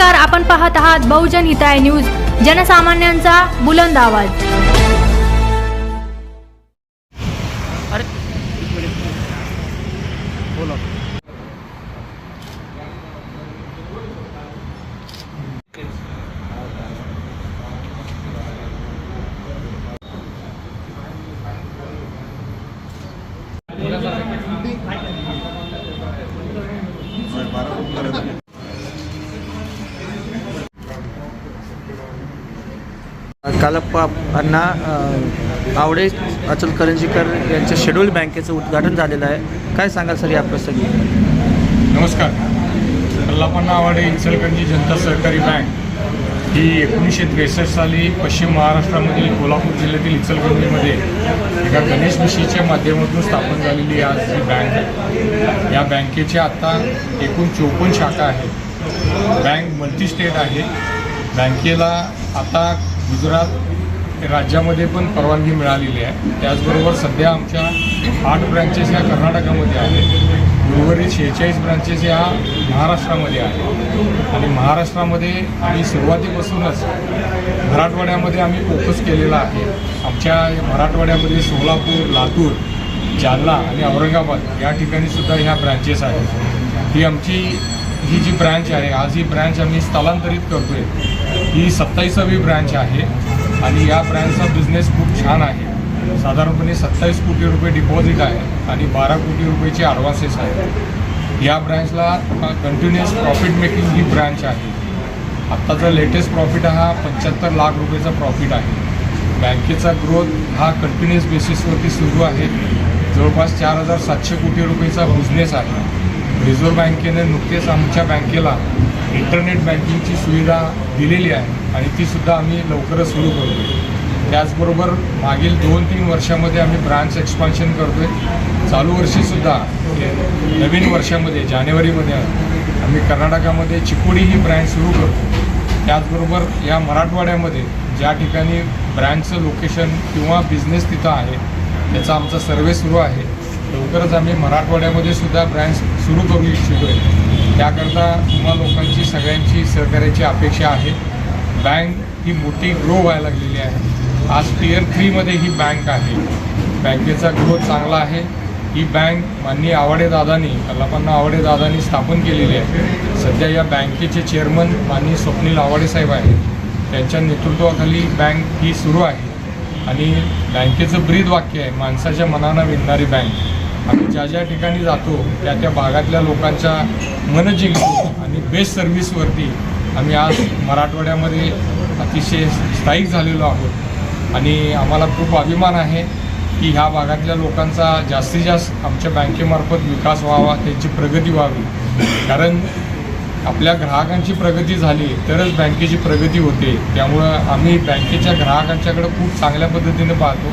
नमस्कार, आपण पाहत आहात बहुजन हिताय न्यूज, जनसामान्यांचा बुलंद आवाज। कालप्पा अण्णा आवडे अचलकरंजीकर यांच्या शेड्यूल बँकेचं उद्घाटन झालेलं आहे। काय सांगाल सर या प्रसंगी? नमस्कार। कल्लापण्णा आवडे इचलकरंजी जनता सहकारी बँक ही 1963 साली पश्चिम महाराष्ट्रामधील कोल्हापूर जिल्ह्यातील इचलकरंजीमध्ये एका गणेश मिशीच्या माध्यमातून स्थापन झालेली आज ही बँक आहे। या बँकेच्या आत्ता एकूण 54 शाखा आहेत। बँक मल्टी स्टेट आहे। बँकेला आता गुजरात राज्यामध्ये पण परवानगी मिळालेली आहे। त्याचबरोबर सध्या आमच्या 8 ब्रँचेस ह्या कर्नाटकामध्ये आहेत। उर्वरित 46 ब्रँचेस ह्या महाराष्ट्रामध्ये आहेत। आणि महाराष्ट्रामध्ये आम्ही सुरुवातीपासूनच मराठवाड्यामध्ये आम्ही फोकस केलेला आहे। आमच्या मराठवाड्यामध्ये सोलापूर, लातूर, जालना आणि औरंगाबाद या ठिकाणी सुद्धा ह्या ब्रँचेस आहेत। ही जी ब्रँच आहे, आज ही ब्रँच आम्ही स्थलांतरित करतो आहे। ही 27वी ब्रँच आहे आणि या ब्रँचचा बिझनेस खूप छान आहे। साधारणपणे 27 कोटी रुपये डिपॉझिट आहे आणि 12 कोटी रुपयेचे ॲडव्हान्सेस आहेत। या ब्रँचला कंटिन्युअस प्रॉफिट मेकिंग ही ब्रँच आहे। आत्ताचा लेटेस्ट प्रॉफिट हा 75 लाख रुपयेचा प्रॉफिट आहे। बँकेचा ग्रोथ हा कंटिन्युअस बेसिसवरती सुरू आहे। जवळपास 4700 कोटी रुपयेचा बिझनेस आहे। रिझर्व्ह बँकेने नुकतेच आमच्या बँकेला इंटरनेट बँकिंगची सुविधा दिलेली आहे आणि तीसुद्धा आम्ही लवकरच सुरू करतो आहे। त्याचबरोबर मागील 2-3 वर्षामध्ये आम्ही ब्रांच एक्सपान्शन करतो आहे। चालू वर्षीसुद्धा नवीन वर्षामध्ये जानेवारीमध्ये आम्ही कर्नाटकामध्ये चिकोडी ही ब्रँच सुरू करतो। त्याचबरोबर या मराठवाड्यामध्ये ज्या ठिकाणी ब्रँचचं लोकेशन किंवा बिझनेस तिथं आहे त्याचा आमचा सर्वे सुरू आहे। लवकरच आम्ही मराठवाड्यामध्ये सुद्धा ब्रँच सुरू करू इच्छितो आहे। त्याकरता तुम्हा लोकांची सगळ्यांची सहकार्याची अपेक्षा आहे। बँक ही मोठी ग्रो व्हायला लागलेली आहे। आज Tier 3 मध्ये ही बँक आहे। बँकेचा ग्रोथ चांगला आहे। ही बँक माननीय आवडे दादांनी, कल्लापण्णा आवडे दादांनी स्थापन केलेली आहे। सध्या या बँकेचे चेअरमन माननीय स्वप्नील आवडे साहेब आहेत। त्यांच्या नेतृत्वाखाली बँक ही सुरू आहे आणि बँकेचं ब्रीद वाक्य आहे, माणसाच्या मनानं विणणारी बँक। आम्ही ज्या ज्या ठिकाणी जातो त्या भागातल्या लोकांच्या मन जिंकतो आणि बेस्ट सर्व्हिसवरती आम्ही आज मराठवाड्यामध्ये अतिशय स्थायिक झालेलो आहोत। आणि आम्हाला खूप अभिमान आहे की ह्या भागातल्या लोकांचा जास्तीत जास्त आमच्या बँकेमार्फत विकास व्हावा, त्यांची प्रगती व्हावी। कारण आपल्या ग्राहकांची प्रगती झाली तरच बँकेची प्रगती होते। त्यामुळं आम्ही बँकेच्या ग्राहकांच्याकडे खूप चांगल्या पद्धतीने पाहतो,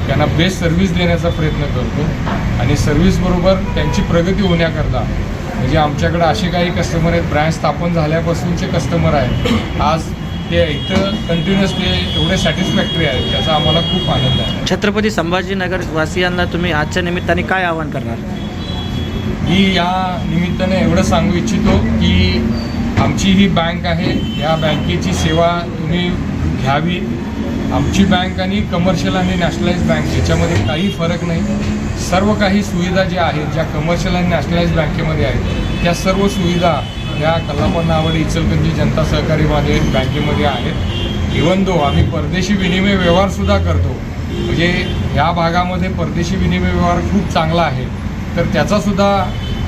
त्यांना बेस्ट सर्व्हिस देण्याचा प्रयत्न करतो आणि सर्व्हिसबरोबर त्यांची प्रगती होण्याकरता म्हणजे आमच्याकडे असे काही कस्टमर आहेत, ब्रँच स्थापन झाल्यापासूनचे कस्टमर आहेत, आज ते इथं कंटिन्युअस ते एवढे सॅटिस्फॅक्टरी आहेत, त्याचा आम्हाला खूप आनंद आहे। छत्रपती संभाजीनगर वासियांना तुम्ही आजच्या निमित्ताने काय आवाहन करणार? मी या निमित्ताने एवढं सांगू इच्छितो की आमची ही बँक आहे, या बँकेची सेवा तुम्ही घ्यावी। आमची बँक आणि कमर्शियल आणि नॅशनलाइज बँक याच्यामध्ये काही फरक नाही। सर्व काही सुविधा ज्या आहेत, ज्या कमर्शियल आणि नॅशनलाइज बँकेमध्ये आहेत, त्या सर्व सुविधा या कल्लापण्णा आवडे इचलकरंजी जनता सहकारी बँकेमध्ये आहेत। इव्हन दो आम्ही परदेशी विनिमय व्यवहारसुद्धा करतो, म्हणजे ह्या भागामध्ये परदेशी विनिमय व्यवहार खूप चांगला आहे, तर त्याचासुद्धा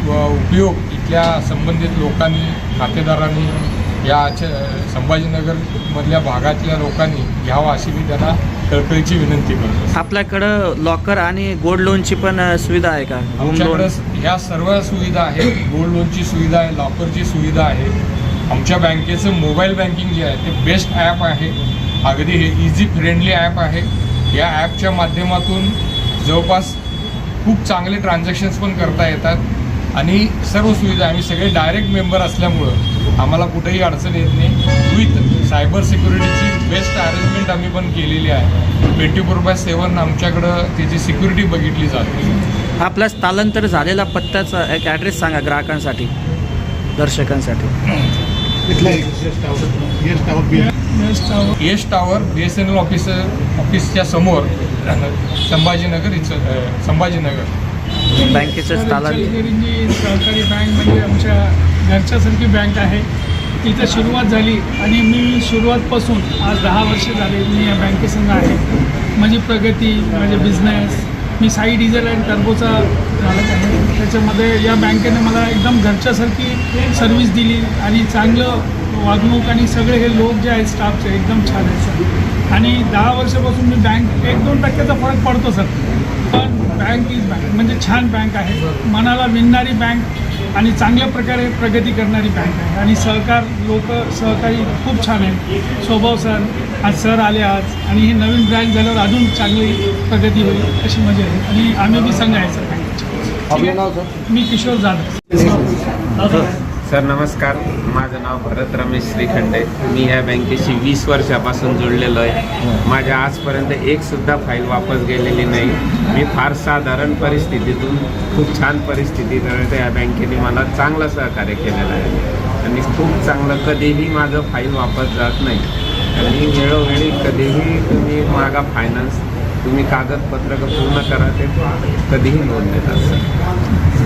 उपयोग इथल्या संबंधित लोकांनी, खातेदारांनी, या संभाजीनगरमधल्या भागातल्या लोकांनी घ्यावा अशी मी त्यांना कळकळीची विनंती करतो। आपल्याकडं लॉकर आणि गोल्ड लोनची पण सुविधा आहे का? आमच्याकडं ह्या सर्व सुविधा आहेत। गोल्ड लोनची सुविधा आहे, लॉकरची सुविधा आहे। आमच्या बँकेचं मोबाईल बँकिंग जे आहे ते बेस्ट ॲप आहे, अगदी हे इझी फ्रेंडली ॲप आहे। या ॲपच्या माध्यमातून जवळपास खूप चांगले ट्रान्झॅक्शन्स पण करता येतात आणि सर्व सुविधा आम्ही सगळे डायरेक्ट मेंबर असल्यामुळं आम्हाला कुठेही अडचण येत नाही। विथ सायबर सिक्युरिटीची बेस्ट अरेंजमेंट आम्ही पण केलेली आहे। 24/7 आमच्याकडं त्याची सिक्युरिटी बघितली जाते। आपला स्थलांतर झालेला पत्त्याचा एक ॲड्रेस सांगा ग्राहकांसाठी, दर्शकांसाठी। येस टावर BSNL ऑफिसच्या समोर संभाजीनगर बँकेचं स्थान इचलकरंजी सहकारी बँक म्हणजे आमच्या घरच्यासारखी बँक आहे. तिथं सुरुवात झाली आणि मी सुरुवातपासून आज 10 वर्ष झाले मी या बँकेसंग आहे. माझी प्रगती, माझे बिझनेस, मी साई डिझेल अँड टर्बोचा मालक आहे. त्याच्यामध्ये या बँकेने मला एकदम घरच्यासारखी सर्व्हिस दिली आणि चांगलं वागणूक आणि सगळे हे लोक जे आहेत स्टाफचे एकदम छान आहे सर. आणि 10 वर्षापासून मी बँक 1-2% फरक पडतो सर, पण बँक इज बँक म्हणजे छान बँक आहे. मनाला विणणारी बँक आणि चांगल्या प्रकारे प्रगती करणारी बँक आहे. आणि सहकारी खूप छान आहे. स्वभाव सर, आज सर आले आज आणि हे नवीन ब्रँच झाल्यावर अजून चांगली प्रगती होईल अशी मजा आहे. आणि आम्ही बी संघ आहे सर बँकेचे. आपलं नाव सर? मी किशोर जाधव. सर नमस्कार, माझं नाव भरत रमेश श्रीखंडे. मी ह्या बँकेशी 20 वर्षापासून जोडलेलो आहे. माझ्या आजपर्यंत एकसुद्धा फाईल वापस गेलेली नाही. मी फार साधारण परिस्थितीतून खूप छान परिस्थितीपर्यंत या बँकेने मला चांगलं सहकार्य केलेलं आहे आणि खूप चांगलं, कधीही माझं फाईल वापस जात नाही. आणि वेळोवेळी कधीही तुम्ही मागा फायनान्स, तुम्ही कागदपत्रक पूर्ण करा, ते कधीही नोंद देतात सर.